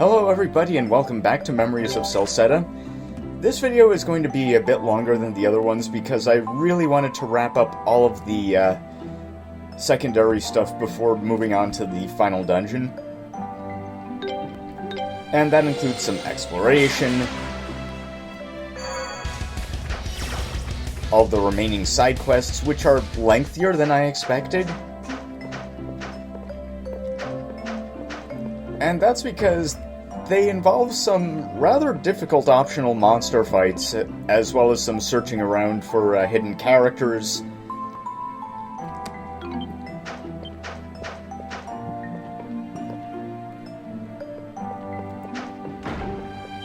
Hello everybody and welcome back to Memories of Celceta. This video is going to be a bit longer than the other ones because I really wanted to wrap up all of the secondary stuff before moving on to the final dungeon. And that includes some exploration, all the remaining side quests, which are lengthier than I expected. And that's because they involve some rather difficult optional monster fights, as well as some searching around for hidden characters.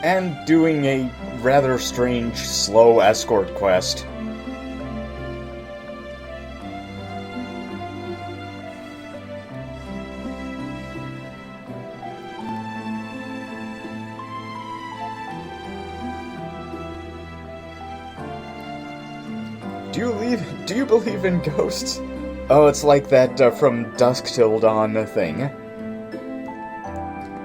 And doing a rather strange, slow escort quest. Do you believe in ghosts? Oh, it's like that From Dusk Till Dawn thing.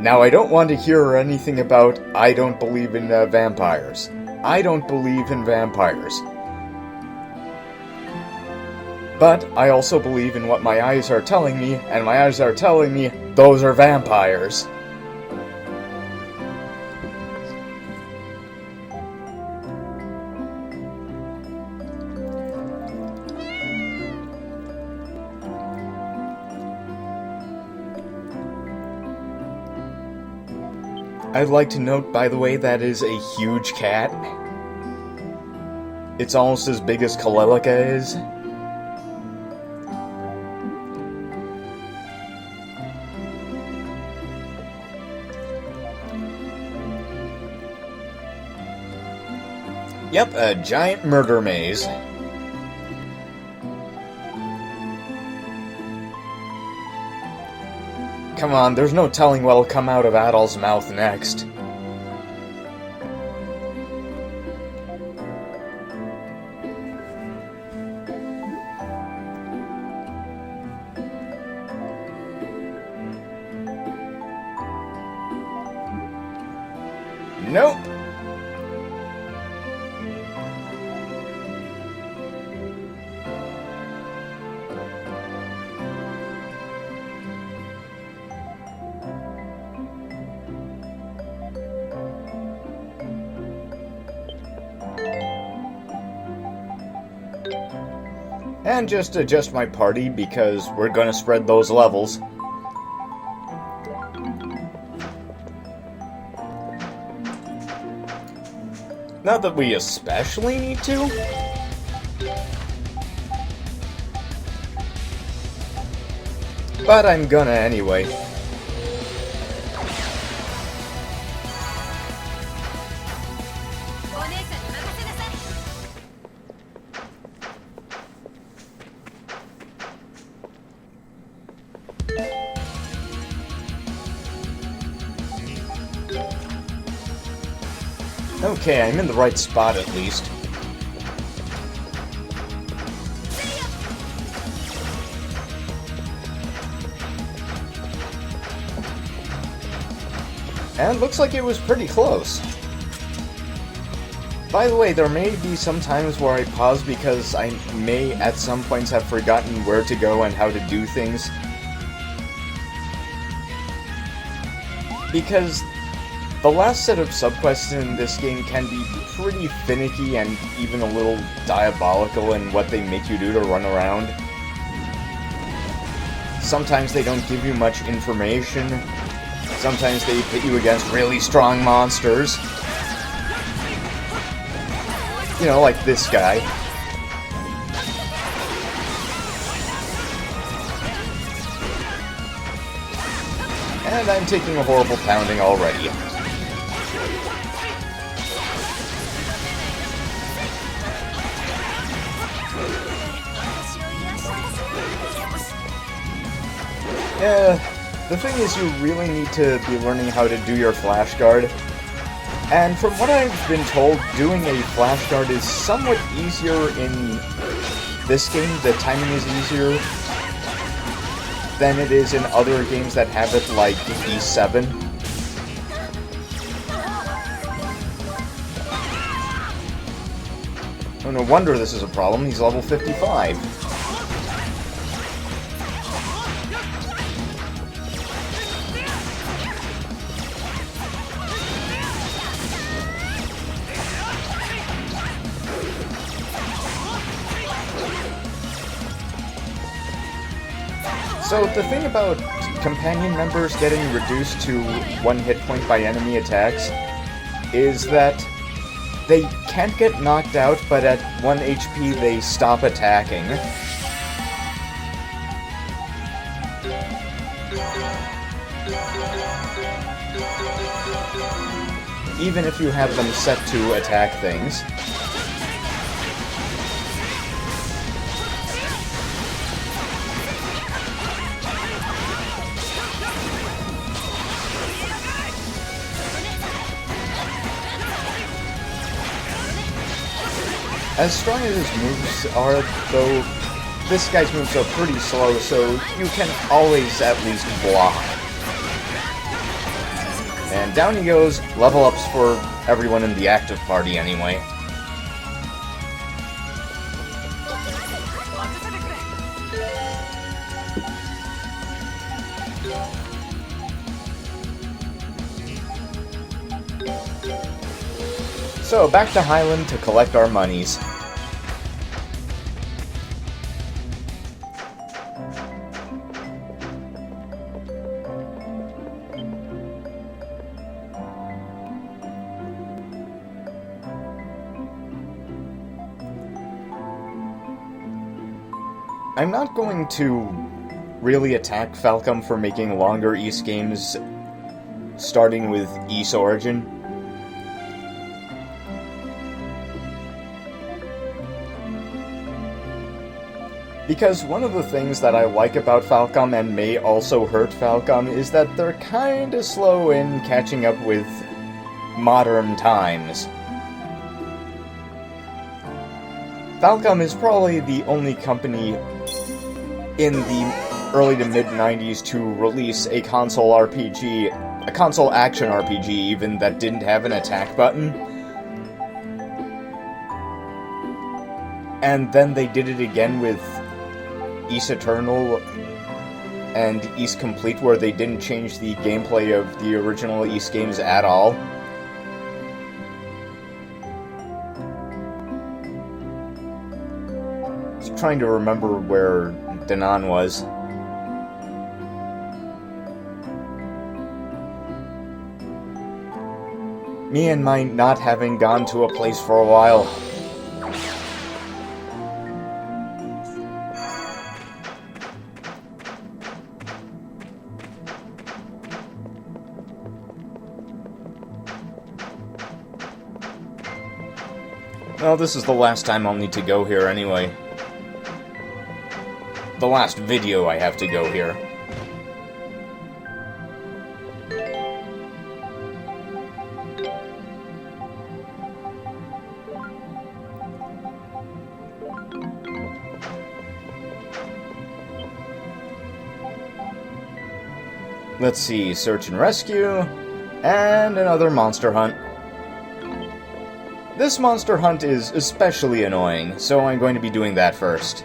Now, I don't want to hear anything about, I don't believe in vampires. I don't believe in vampires. But I also believe in what my eyes are telling me, and my eyes are telling me those are vampires. I'd like to note, by the way, that is a huge cat. It's almost as big as Kalelica is. Yep, a giant murder maze. Come on, there's no telling what'll come out of Adol's mouth next. Nope. And just adjust my party, because we're gonna spread those levels. Not that we especially need to. But I'm gonna anyway. Okay, I'm in the right spot at least. And looks like it was pretty close. By the way, there may be some times where I pause because I may at some points have forgotten where to go and how to do things. Because the last set of subquests in this game can be pretty finicky and even a little diabolical in what they make you do to run around. Sometimes they don't give you much information. Sometimes they pit you against really strong monsters. You know, like this guy. And I'm taking a horrible pounding already. The thing is, you really need to be learning how to do your flash guard. And from what I've been told, doing a flash guard is somewhat easier in this game. The timing is easier than it is in other games that have it, like E7. Oh, no wonder this is a problem. He's level 55. So, the thing about companion members getting reduced to 1 hit point by enemy attacks is that they can't get knocked out, but at 1 HP they stop attacking. Even if you have them set to attack things. As strong as his moves are, though, this guy's moves are pretty slow, so you can always at least block. And down he goes, level ups for everyone in the active party anyway. So, back to Highland to collect our monies. I'm not going to really attack Falcom for making longer Ys games, starting with Ys Origin. Because one of the things that I like about Falcom, and may also hurt Falcom, is that they're kinda slow in catching up with modern times. Falcom is probably the only company in the early to mid-90s to release a console RPG, a console action RPG even, that didn't have an attack button. And then they did it again with Ys Eternal and Ys Complete, where they didn't change the gameplay of the original Ys games at all. I was trying to remember where Danan was. Me and my not having gone to a place for a while. Well, this is the last time I'll need to go here anyway. The last video I have to go here. Let's see, search and rescue, and another monster hunt. This monster hunt is especially annoying, so I'm going to be doing that first.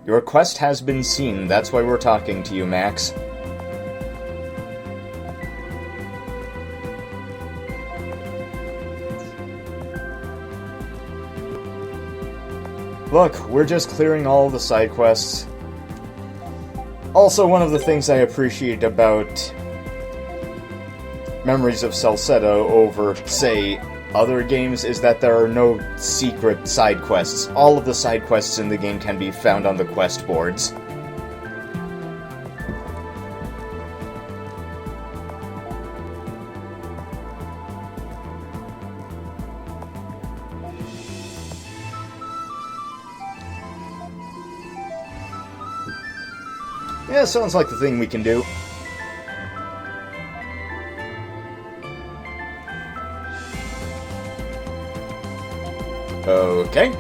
Your quest has been seen, that's why we're talking to you, Max. Look, we're just clearing all the side quests. Also, one of the things I appreciate about Memories of Celceta over, say, other games is that there are no secret side quests. All of the side quests in the game can be found on the quest boards. Yeah, sounds like the thing we can do. Okay.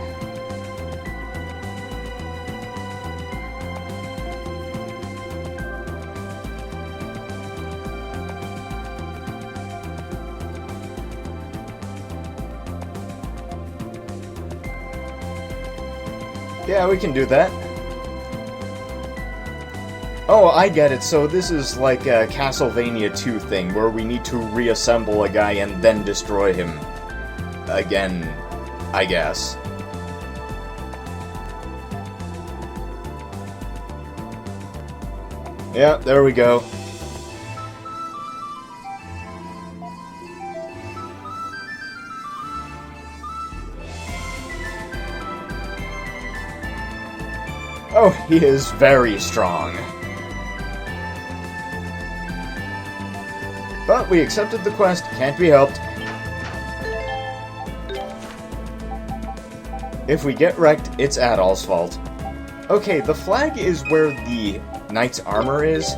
Yeah, we can do that. Oh, I get it. So this is like a Castlevania 2 thing, where we need to reassemble a guy and then destroy him. Again, I guess. Yeah, there we go. Oh, he is very strong. But we accepted the quest, can't be helped. If we get wrecked, it's Adol's fault. Okay, the flag is where the knight's armor is,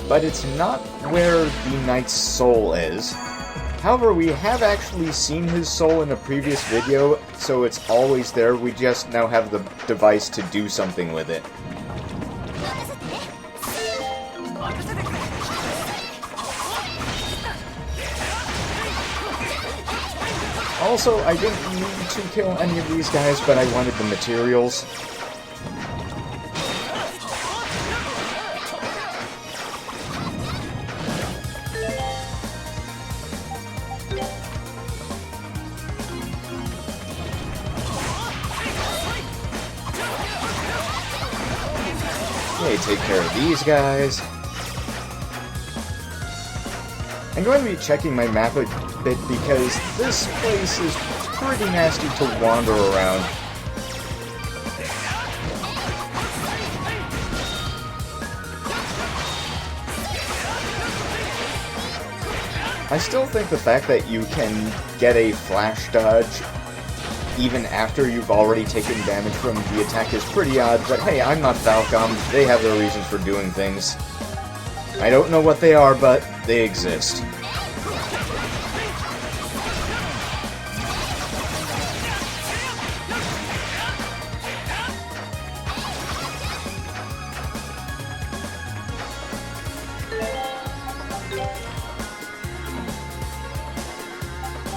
but it's not where the knight's soul is. However, we have actually seen his soul in a previous video, so it's always there. We just now have the device to do something with it. Also, I didn't need to kill any of these guys, but I wanted the materials. Okay, take care of these guys. I'm going to be checking my map a bit because this place is pretty nasty to wander around. I still think the fact that you can get a flash dodge even after you've already taken damage from the attack is pretty odd, but hey, I'm not Falcom. They have their reasons for doing things. I don't know what they are, but they exist.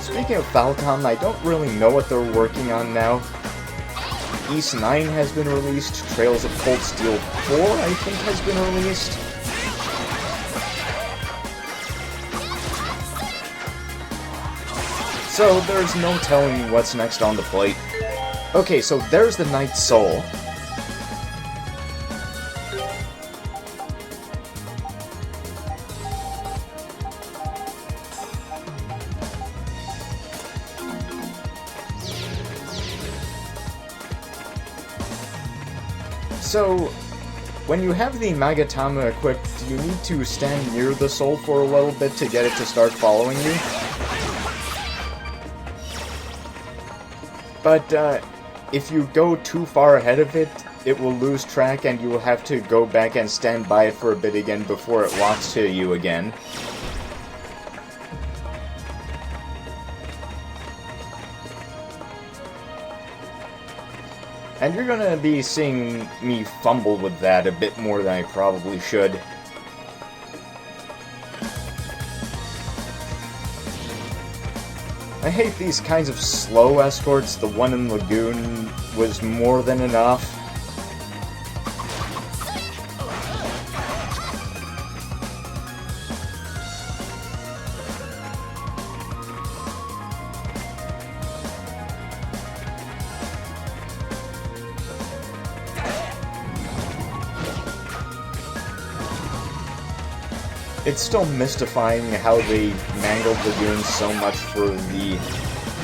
Speaking of Falcom, I don't really know what they're working on now. East 9 has been released, Trails of Cold Steel 4, I think, has been released. So there's no telling what's next on the plate. Okay, so there's the Knight's Soul. So, when you have the Magatama equipped, you need to stand near the soul for a little bit to get it to start following you. But, if you go too far ahead of it, it will lose track and you will have to go back and stand by it for a bit again before it locks to you again. And you're gonna be seeing me fumble with that a bit more than I probably should. I hate these kinds of slow escorts. The one in Lagoon was more than enough. It's still mystifying how they mangled Lagoon so much for the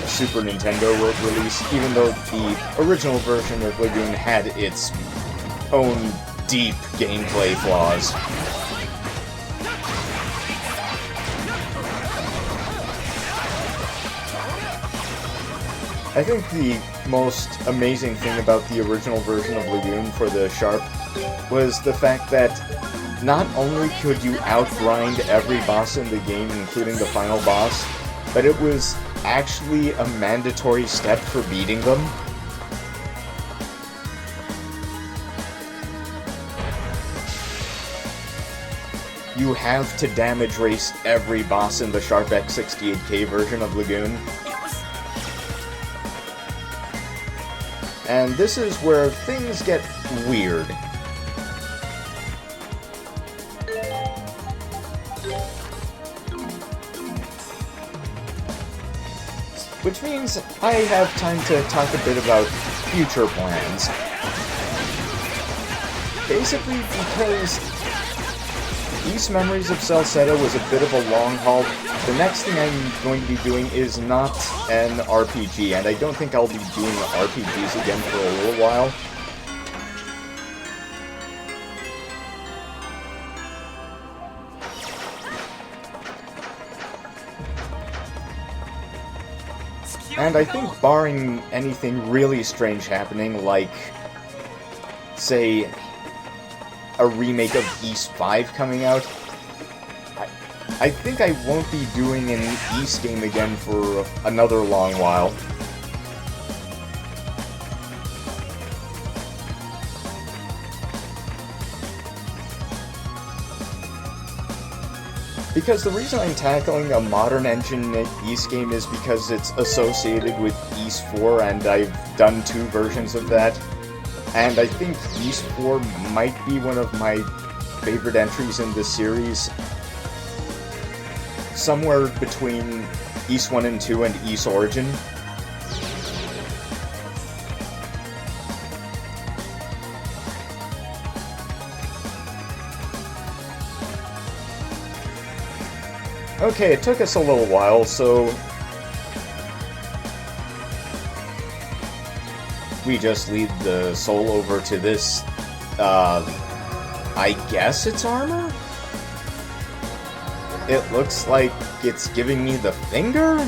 Super Nintendo World release, even though the original version of Lagoon had its own deep gameplay flaws. I think the most amazing thing about the original version of Lagoon for the Sharp was the fact that not only could you outgrind every boss in the game, including the final boss, but it was actually a mandatory step for beating them. You have to damage race every boss in the Sharp X68K version of Lagoon. And this is where things get weird. Which means I have time to talk a bit about future plans. Basically because East Memories of Celceta was a bit of a long haul, the next thing I'm going to be doing is not an RPG, and I don't think I'll be doing RPGs again for a little while. And I think barring anything really strange happening, like, say, a remake of Ys 5 coming out, I think I won't be doing an Ys game again for another long while. Because the reason I'm tackling a modern engine Ys game is because it's associated with Ys 4, and I've done 2 versions of that. And I think Ys 4 might be one of my favorite entries in this series. Somewhere between Ys 1 and 2 and Ys Origin. Okay, it took us a little while, so we just lead the soul over to this, I guess it's armor? It looks like it's giving me the finger?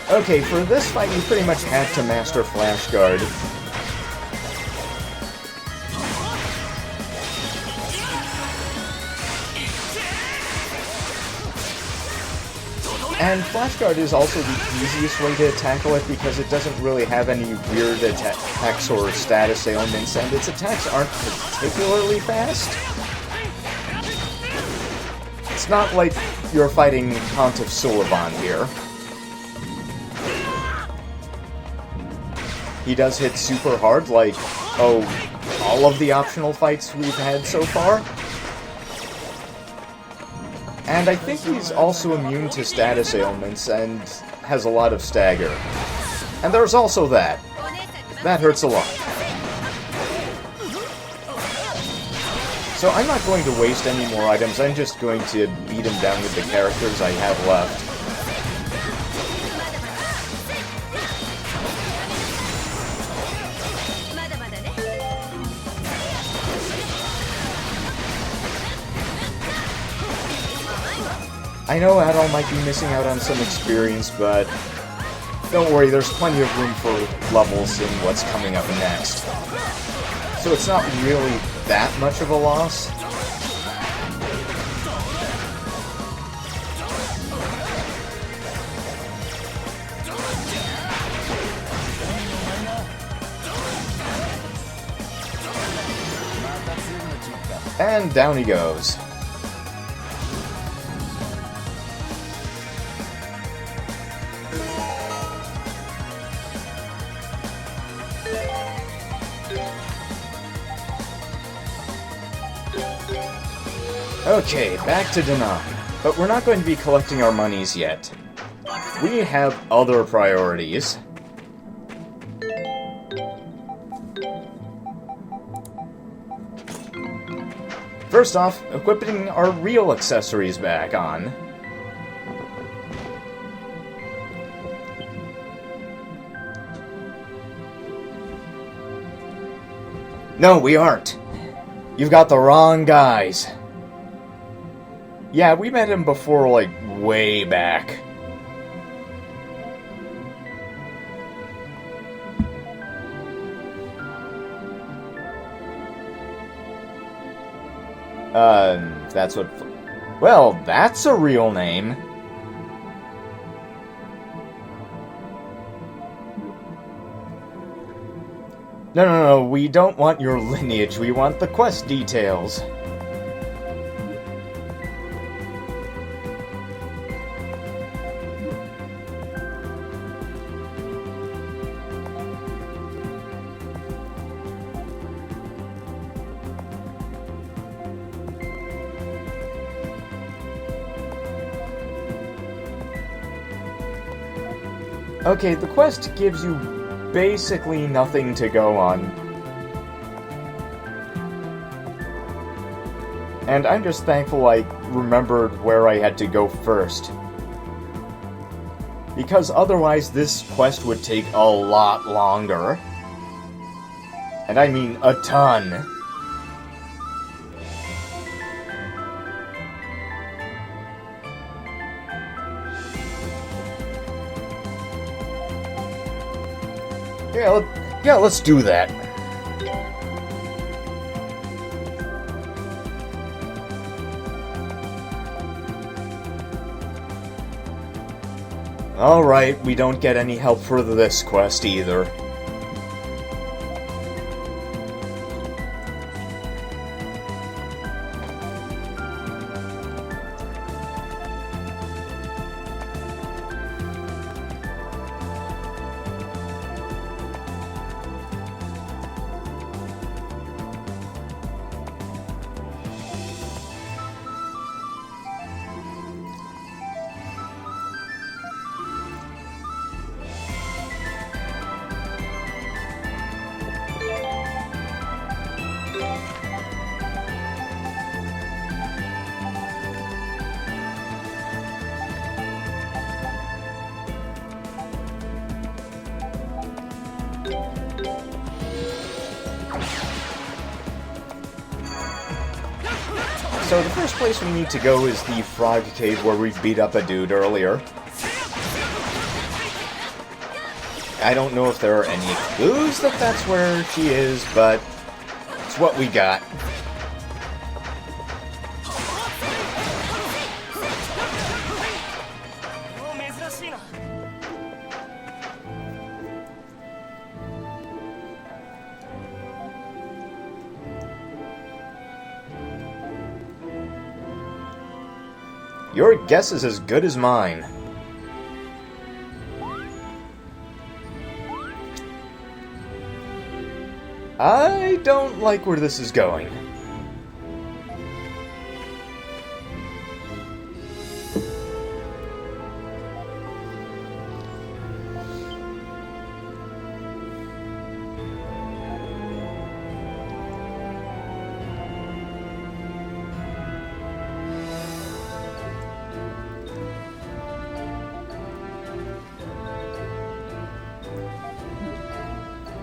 Okay, for this fight you pretty much have to master Flash Guard. And Flash Guard is also the easiest way to tackle it because it doesn't really have any weird attacks or status ailments, and its attacks aren't particularly fast. It's not like you're fighting Pontiff Suliban here. He does hit super hard, like, oh, all of the optional fights we've had so far. And I think he's also immune to status ailments and has a lot of stagger. And there's also that. That hurts a lot. So I'm not going to waste any more items, I'm just going to beat him down with the characters I have left. I know Adol might be missing out on some experience, but don't worry, there's plenty of room for levels in what's coming up next. So it's not really that much of a loss. And down he goes. Okay, back to Danang. But we're not going to be collecting our monies yet. We have other priorities. First off, equipping our real accessories back on. No, we aren't. You've got the wrong guys. Yeah, we met him before, like, way back. That's what... Well, that's a real name. No, no, no, we don't want your lineage, we want the quest details. Okay, the quest gives you basically nothing to go on. And I'm just thankful I remembered where I had to go first. Because otherwise this quest would take a lot longer. And I mean a ton. Yeah, let's do that. Alright, we don't get any help for this quest either. So the first place we need to go is the frog cave where we beat up a dude earlier. I don't know if there are any clues that that's where she is, but it's what we got. Your guess is as good as mine. I don't like where this is going.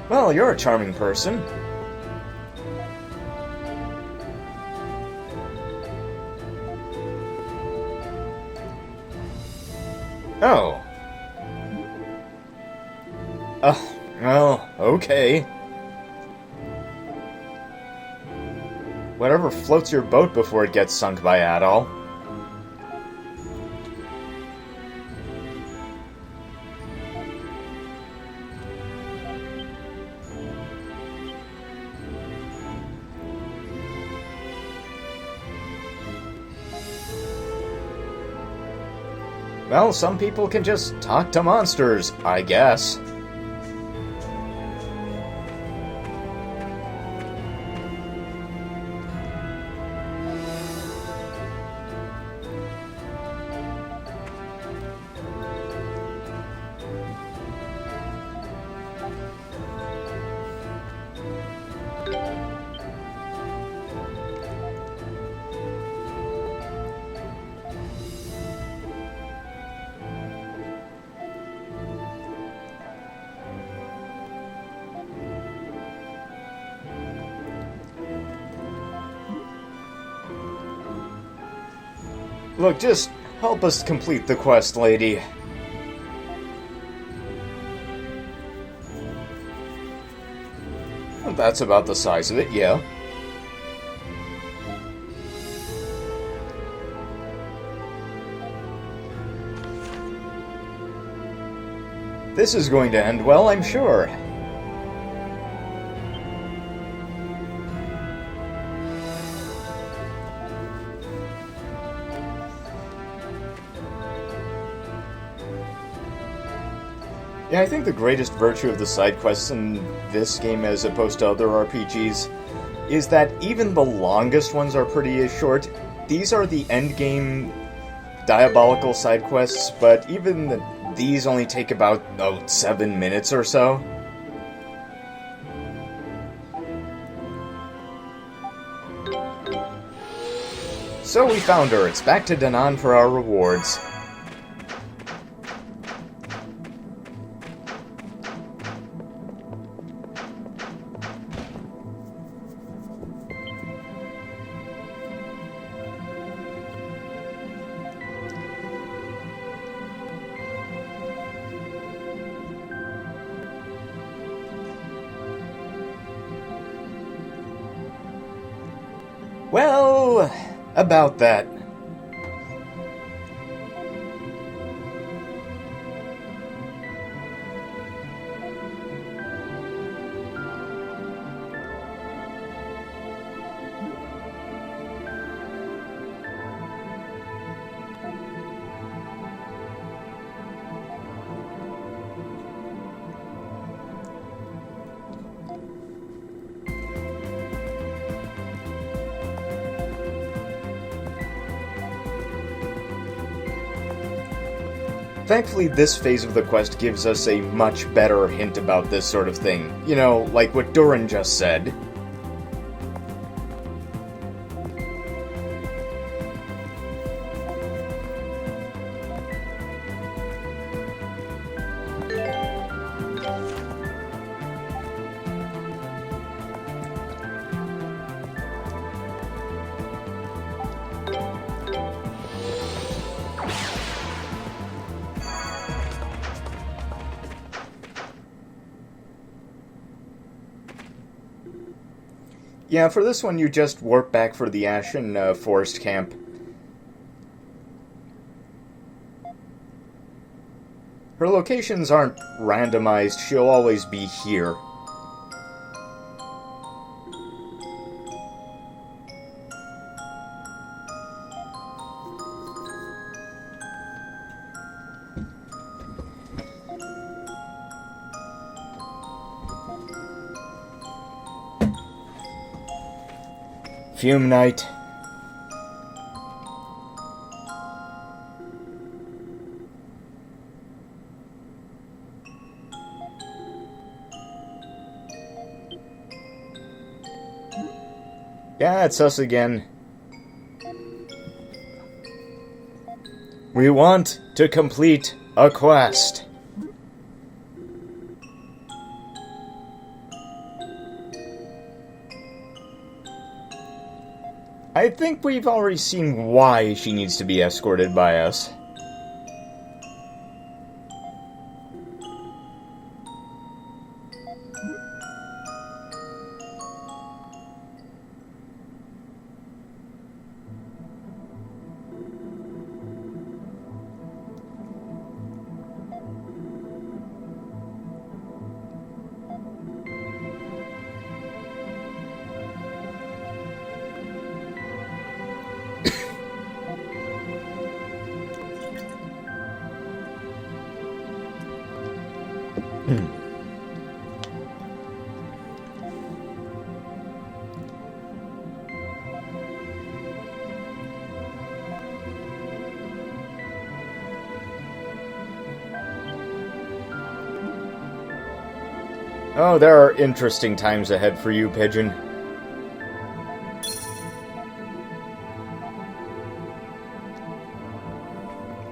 Well, you're a charming person. Oh. Well, okay. Whatever floats your boat before it gets sunk by Adol. Well, some people can just talk to monsters, I guess. Look, just help us complete the quest, lady. Well, that's about the size of it, yeah. This is going to end well, I'm sure. Yeah, I think the greatest virtue of the side quests in this game as opposed to other RPGs is that even the longest ones are pretty short. These are the endgame diabolical side quests, but even these only take about 7 minutes or so. So we found her. It's back to Danann for our rewards. Well, about that. Thankfully, this phase of the quest gives us a much better hint about this sort of thing. You know, like what Durin just said. Yeah, for this one you just warp back for the Ashen Forest Camp. Her locations aren't randomized, she'll always be here. Fume Night. Yeah, it's us again. We want to complete a quest. I think we've already seen why she needs to be escorted by us. Oh, there are interesting times ahead for you, Pigeon.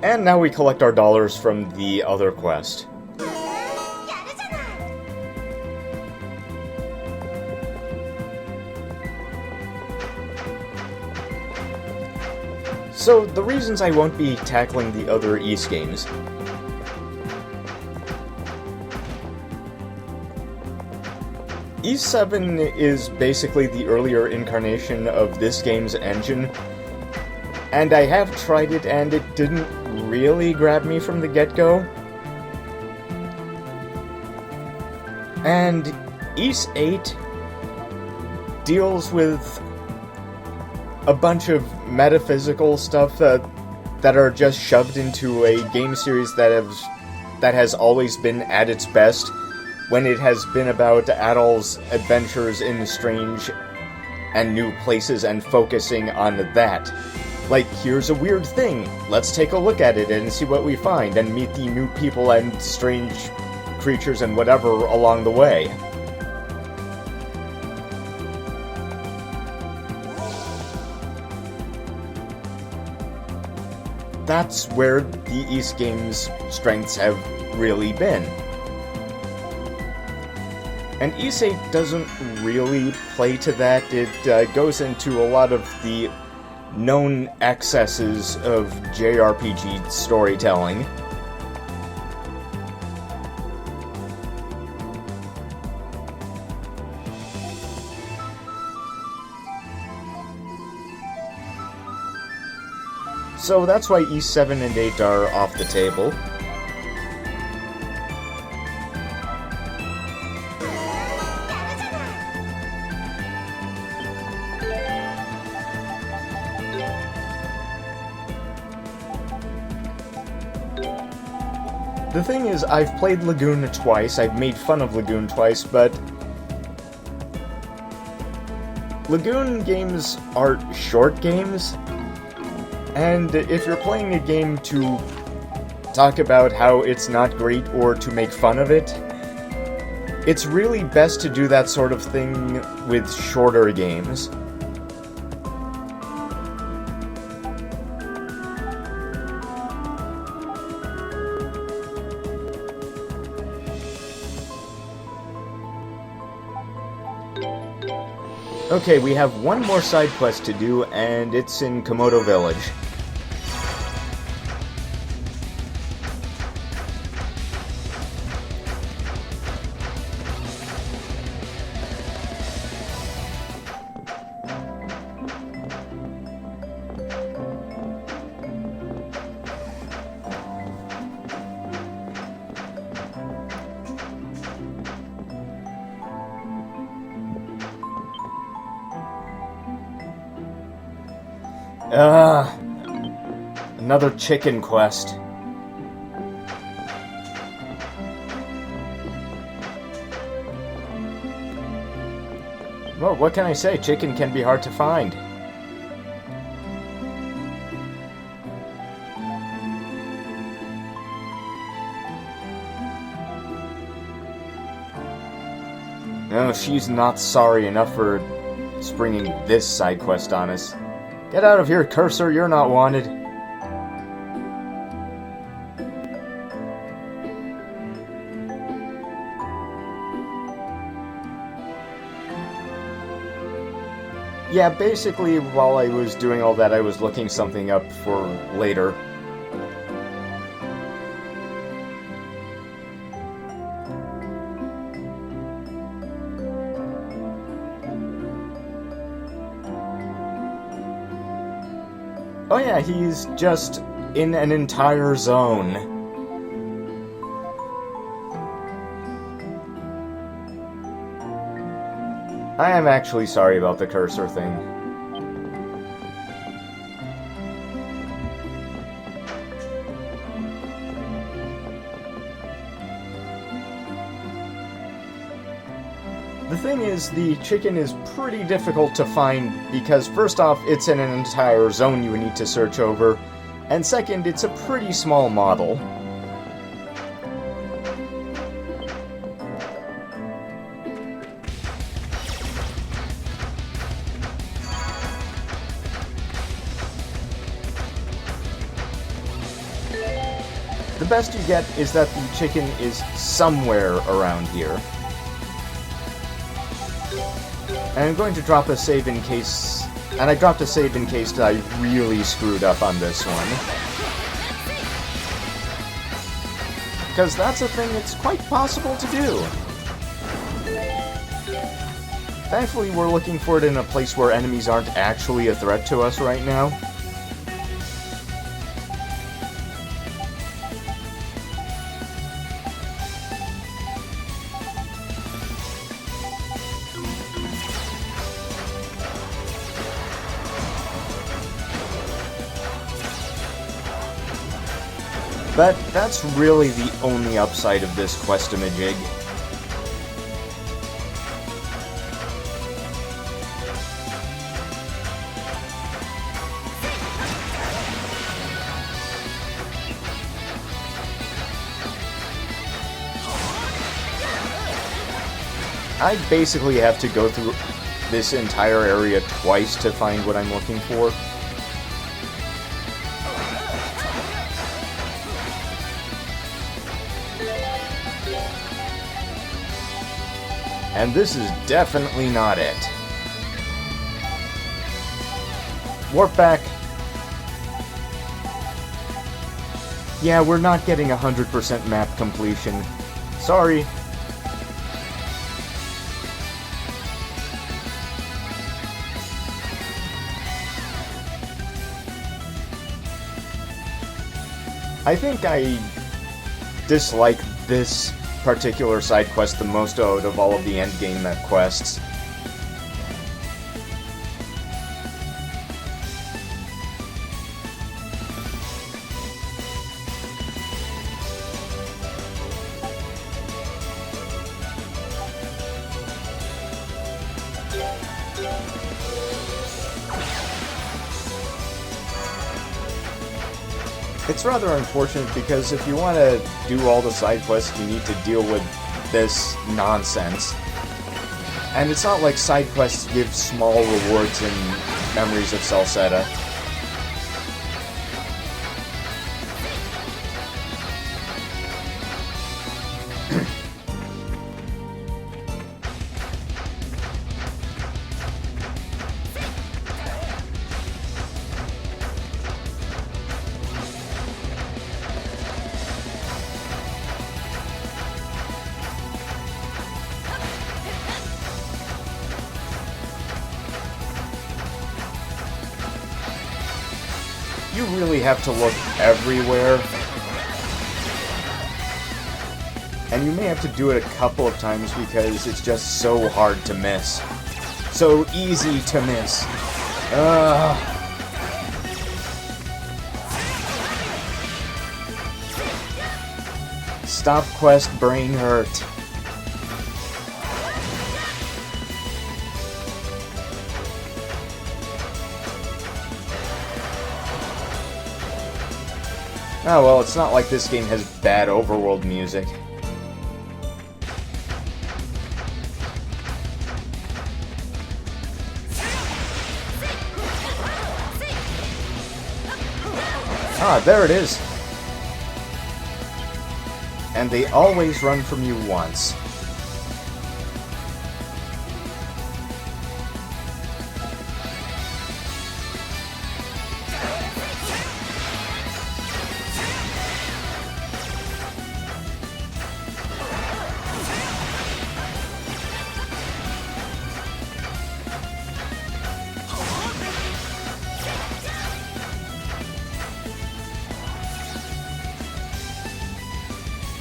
And now we collect our dollars from the other quest. So, the reasons I won't be tackling the other East games. E7 is basically the earlier incarnation of this game's engine, and I have tried it and it didn't really grab me from the get-go. And Ys 8 deals with a bunch of metaphysical stuff that are just shoved into a game series that has that has always been at its best when it has been about Adol's adventures in strange and new places and focusing on that. Like, here's a weird thing, let's take a look at it and see what we find, and meet the new people and strange creatures and whatever along the way. That's where the Ys games' strengths have really been. And Ys 8 doesn't really play to that. It goes into a lot of the known excesses of JRPG storytelling. So that's why Ys 7 and 8 are off the table. The thing is, I've played Lagoon twice, I've made fun of Lagoon twice, but Lagoon games are short games, and if you're playing a game to talk about how it's not great or to make fun of it, it's really best to do that sort of thing with shorter games. Okay, we have one more side quest to do, and it's in Komodo Village. Another chicken quest. Well, what can I say? Chicken can be hard to find. No, she's not sorry enough for springing this side quest on us. Get out of here, Cursor, you're not wanted. Yeah, basically, while I was doing all that, I was looking something up for later. Oh yeah, he's just in an entire zone. I am actually sorry about the cursor thing. The thing is, the chicken is pretty difficult to find because, first off, it's in an entire zone you would need to search over, and second, it's a pretty small model. The best you get is that the chicken is somewhere around here. And I'm going to drop a save in case... And I dropped a save in case that I really screwed up on this one. Because that's a thing that's quite possible to do. Thankfully, we're looking for it in a place where enemies aren't actually a threat to us right now. But that's really the only upside of this quest-a-majig. I basically have to go through this entire area twice to find what I'm looking for. And this is definitely not it. Warp back. Yeah, we're not getting 100% map completion. Sorry. I think I dislike this particular side quest the most out of all of the endgame quests. It's rather unfortunate because if you want to do all the side quests, you need to deal with this nonsense. And it's not like side quests give small rewards in Memories of Celceta. You really have to look everywhere. And you may have to do it a couple of times because it's just so hard to miss. So easy to miss. Stop quest, brain hurt. Oh well, it's not like this game has bad overworld music. Ah, there it is. And they always run from you once.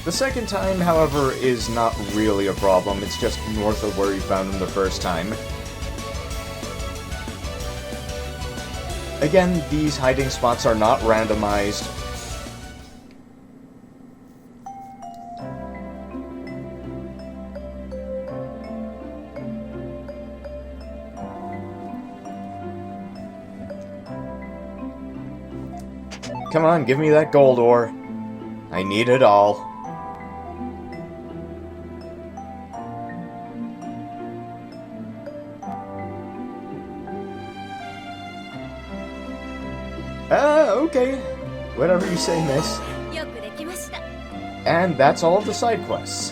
The second time, however, is not really a problem. It's just north of where you found him the first time. Again, these hiding spots are not randomized. Come on, give me that gold ore. I need it all. Okay. Whatever you say, miss. And that's all of the side quests.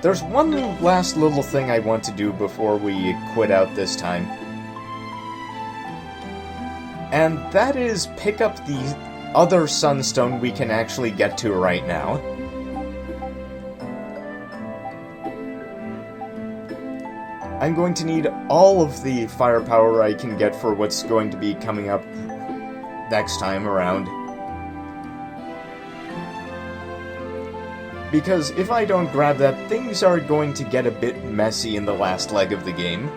There's one last little thing I want to do before we quit out this time. And that is pick up the other sunstone we can actually get to right now. I'm going to need all of the firepower I can get for what's going to be coming up next time around. Because if I don't grab that, things are going to get a bit messy in the last leg of the game.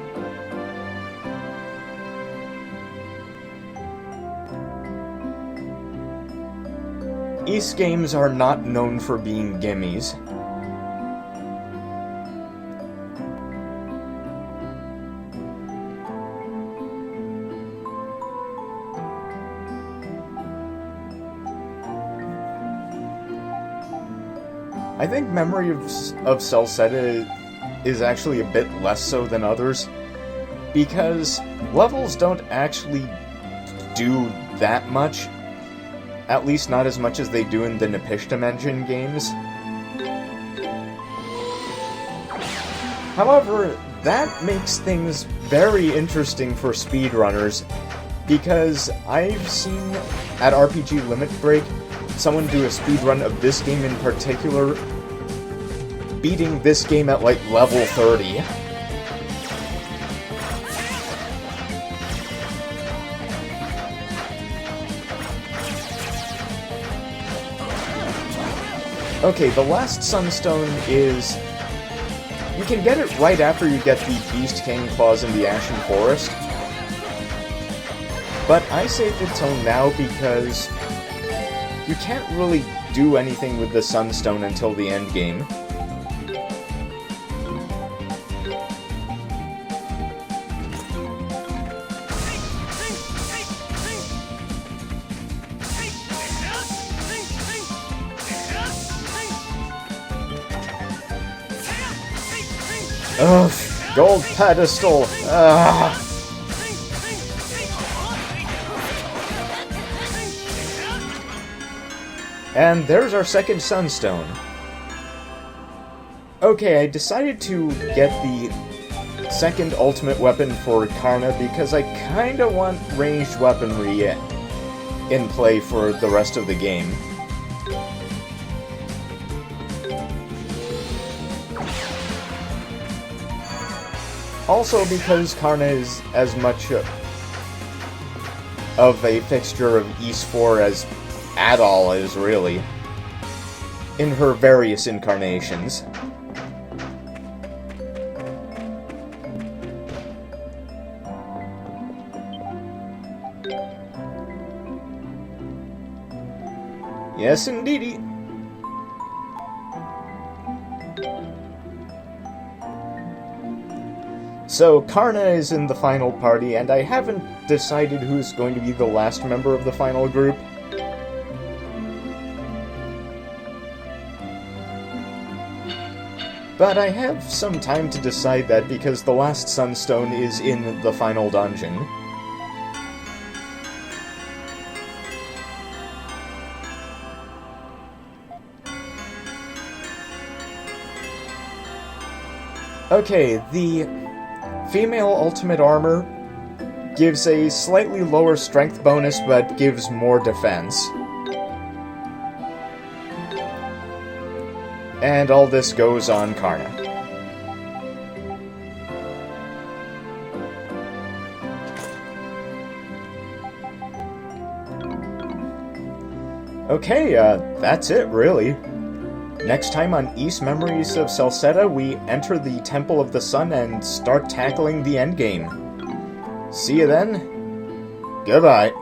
Ys games are not known for being gimmies. I think Memory of Celceta is actually a bit less so than others, because levels don't actually do that much, at least not as much as they do in the Nepishtim engine games. However, that makes things very interesting for speedrunners, because I've seen at RPG Limit Break someone do a speedrun of this game in particular, beating this game at like level 30. Okay, the last Sunstone is... you can get it right after you get the Beast King claws in the Ashen Forest. But I saved it till now because you can't really do anything with the Sunstone until the end game. Ugh, gold pedestal. Ugh. And there's our second Sunstone. Okay, I decided to get the second ultimate weapon for Karna because I kinda want ranged weaponry in play for the rest of the game. Also because Karna is as much of a fixture of Ys 4 as Adol is, really, in her various incarnations. Yes, indeedy. So, Karna is in the final party, and I haven't decided who's going to be the last member of the final group. But I have some time to decide that because the last Sunstone is in the final dungeon. Okay, the female ultimate armor gives a slightly lower strength bonus, but gives more defense. And all this goes on Karna. Okay, that's it, really. Next time on Ys Memories of Celceta, we enter the Temple of the Sun and start tackling the endgame. See you then. Goodbye.